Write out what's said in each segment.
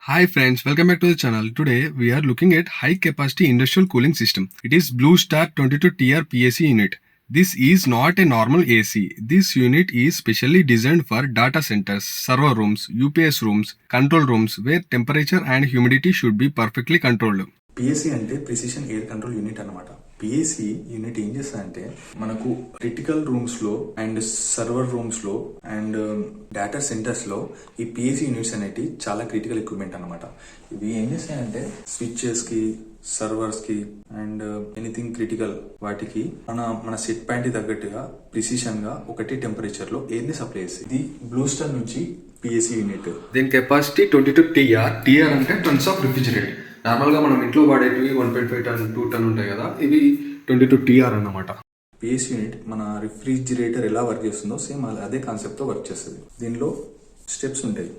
Hi friends, welcome back to the channel. Today we are looking at high capacity industrial cooling system. It is Blue Star 22TR PAC unit. This is not a normal AC. This unit is specially designed for data centers, server rooms, UPS rooms, control rooms where temperature and humidity should be perfectly controlled. PSC అంటే precision air control unit అనమాట. PSC unit ఏం చేస్తుందంటే మనకు critical rooms లో and server rooms లో and data centres లో ఈ PSC units అనేవి చాలా క్రిటికల్ ఎక్విప్మెంట్ అనమాట. ఇవి ఏం చేస్తాయంటే స్విచ్చెస్ కి, సర్వర్స్ కి అండ్ ఎనీథింగ్ క్రిటికల్ వాటికి మన సెట్ పాయింట్ తగ్గట్టుగా ప్రిసిషన్ గా ఒకటి టెంపరేచర్ లో ఎయిర్ ని సప్లై చేస్తుంది. ఇది బ్లూ స్టార్ నుంచి పిఎస్సి యూనిట్. దీని కెపాసిటీ 22TR. టీఆర్ అంటే టన్స్ ఆఫ్ రిఫ్రిజిరేట్. నార్మల్గా మనం ఇంట్లో వాడేటివి 1.5 టన్ 2 టన్ ఉంటాయి కదా, ఇవి 22TR అన్నమాట. పిఎస్ యూనిట్ మన రిఫ్రిజిరేటర్ ఎలా వర్క్ చేస్తుందో సేమ్ అదే కాన్సెప్ట్తో వర్క్ చేస్తుంది. దీనిలో స్టెప్స్ ఉంటాయి: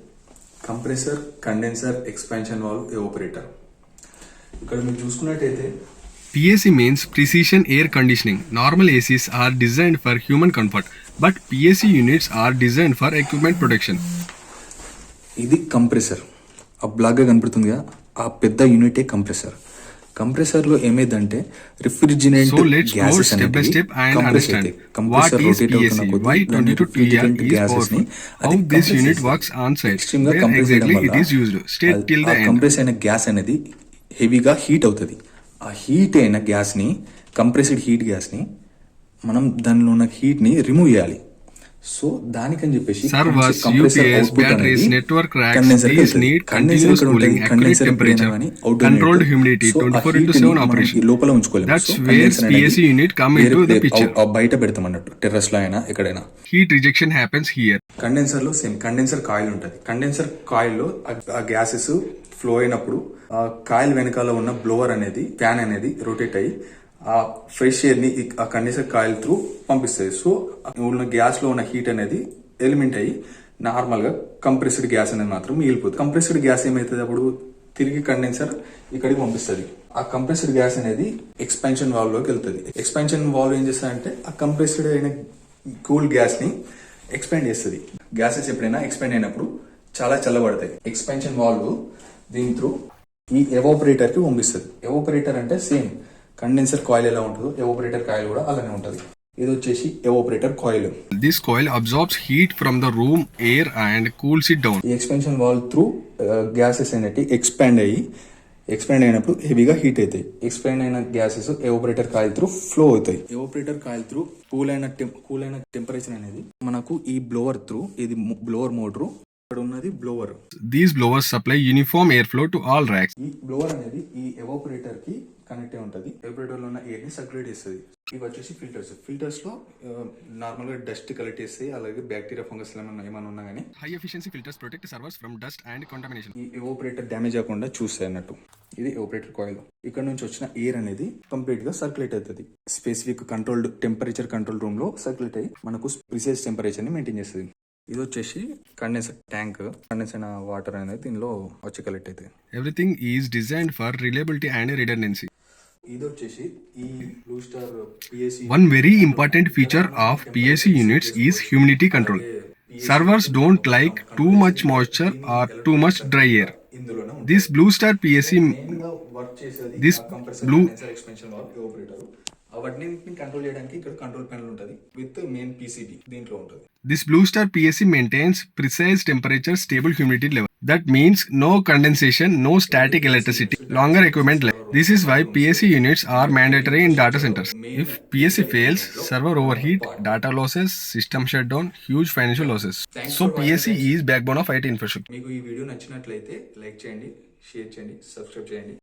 compressor, condenser, expansion valve, evaporator. ఇక్కడ మీరు చూసుకున్నట్టయితే PAC means precision air conditioning. Normal ACs are designed for human comfort, but PAC units are designed for equipment protection. ఇది కంప్రెసర్. ఆ బ్లాక్గా కనపడుతుందిగా, ఆ పెద్ద యూనిటే కంప్రెసర్. కంప్రెసర్ లో ఏమైందంటే refrigerant gases step by step and understand what is PAC, why 22TR is powerful, how this unit works on site, where exactly it is used. Stay till the end. Compress అయిన gas అనేది హెవీగా heat అవుతుంది. ఆ heat అయిన gas ని, compressed heat gas ని మనం దానిలో ఉన్న హీట్ ని రిమూవ్ చేయాలి. సో దానికని చెప్పేసి servers, UPS, batteries, network racks, these need continuous cooling, accurate temperature, controlled humidity, 24/7 operation. లోపల ఉంచుకోలేము. That's where PAC unit come into the picture. బయట పెడతాం అన్నట్టు, టెర్రస్ లో అయినా ఎక్కడైనా. Heat rejection happens here. Condenser లో సేమ్ కండెన్సర్ కాయిల్ ఉంటుంది. Condenser coil లో ఆ గ్యాసెస్ ఫ్లో అయినప్పుడు ఆ కాయిల్ వెనకాల ఉన్న బ్లోవర్ అనేది, ఫ్యాన్ అనేది రొటేట్ అయ్యి ఆ ఫ్రెష్ ఎయిర్ ని ఆ కండెన్సర్ కాయిల్ త్రూ పంపిస్తుంది. సో ఉన్న గ్యాస్ లో ఉన్న హీట్ అనేది ఎలిమెంట్ అయ్యి నార్మల్ గా కంప్రెస్డ్ గ్యాస్ అనేది మాత్రం మిగిలిపోతుంది. కంప్రెస్డ్ గ్యాస్ ఏమైతుంది, అప్పుడు తిరిగి కండెన్సర్ ఇక్కడికి పంపిస్తుంది. ఆ కంప్రెస్డ్ గ్యాస్ అనేది ఎక్స్పాన్షన్ వాల్వ్ లోకి వెళ్తుంది. ఎక్స్పాన్షన్ వాల్వ్ ఏం చేస్తుందంటే ఆ కంప్రెస్డ్ అయిన కూల్ గ్యాస్ ని ఎక్స్పాండ్ చేస్తుంది. గ్యాసెస్ ఎప్పుడైనా ఎక్స్పాండ్ అయినప్పుడు చాలా చల్లబడతాయి. ఎక్స్పాన్షన్ వాల్వ్ దీని త్రూ ఈ ఎవాపరేటర్ కి పంపిస్తుంది. ఎవాపరేటర్ అంటే సేమ్ కండెన్సర్ కాయిల్ ఎలా ఉంటుందో ఎవాపరేటర్ కాయిల్ కూడా అలానే ఉంటుంది. ఇది వచ్చేసి evaporator coil. This coil absorbs heat from the room air and cools it down. ఈ ఎక్స్పాన్షన్ వాల్వ్ త్రూ గ్యాసెస్ అనేవి ఎక్స్పాండ్ అయినప్పుడు హెవీగా హీట్ అవుతాయి. ఎక్స్పాండ్ అయిన gases evaporator coil through flow అవుతాయి. ఎవాపరేటర్ కాయిల్ త్రూ కూల్ అయిన టెంపరేచర్ అనేది మనకు ఈ బ్లోవర్ త్రూ, ఇది బ్లోవర్ మోటార్, ఇక్కడ ఉన్నది blower. These blowers supply uniform airflow to all racks. ఈ బ్లోవర్ అనేది ఈ ఎవాపరేటర్ కి కనెక్ట్ అయి ఉంటుంది. ఎవాపరేటర్ లో ఉన్న ఎయిర్ ని సర్క్యులేట్ చేస్తుంది. ఇవి వచ్చేసి ఫిల్టర్స్ లో నార్మల్ గా డస్ట్ కలెక్ట్ చేస్తాయి. అలాగే బ్యాక్టీరియా, ఫంగస్ ఏమైనా ఉన్నా కానీ High efficiency filters protect servers from dust and contamination. ఈ ఎవాపరేటర్ డ్యామేజ్ అవ్వకుండా చూస్తాయి అన్నట్టు. ఇది ఎవాపరేటర్ కాయిల్. ఇక్కడ నుంచి వచ్చిన ఎయిర్ అనేది కంప్లీట్ గా సర్క్యులేట్ అవుతుంది. Specific controlled temperature control room లో సర్క్యులేట్ అయ్యి మనకు ప్రిసైజ్ టెంపరేచర్ ని మెయింటైన్ చేస్తుంది. ఇది వచ్చేసి కండెన్సర్ ట్యాంక్. కండెన్స్ అయిన వాటర్ అనేది దీనిలో వచ్చి కలెక్ట్ అవుతుంది. Everything is designed for reliability and redundancy. ఇది వచ్చేసి ఈ blue star PSC. One very important feature of PAC units is humidity control. Servers don't like too much moisture or too much dry air. ఇందులోనే This Blue Star PAC, work చేసేది this compressor, blue condenser, expansion valve, evaporator. అవన్నీ control చేయడానికి ఇక్కడ control panel ఉంటుంది with main PCB దీంట్లో ఉంటుంది. This Blue Star PAC maintains precise temperature, stable humidity level. That means no condensation, no static electricity, longer equipment life. This is why PAC units are mandatory in data centers. If PAC fails, server overheat, data losses, system shutdown, huge financial losses. So PAC is backbone of IT infrastructure. మీకు ఈ video నచ్చినట్లయితే like చేయండి, share చేయండి, subscribe చేయండి.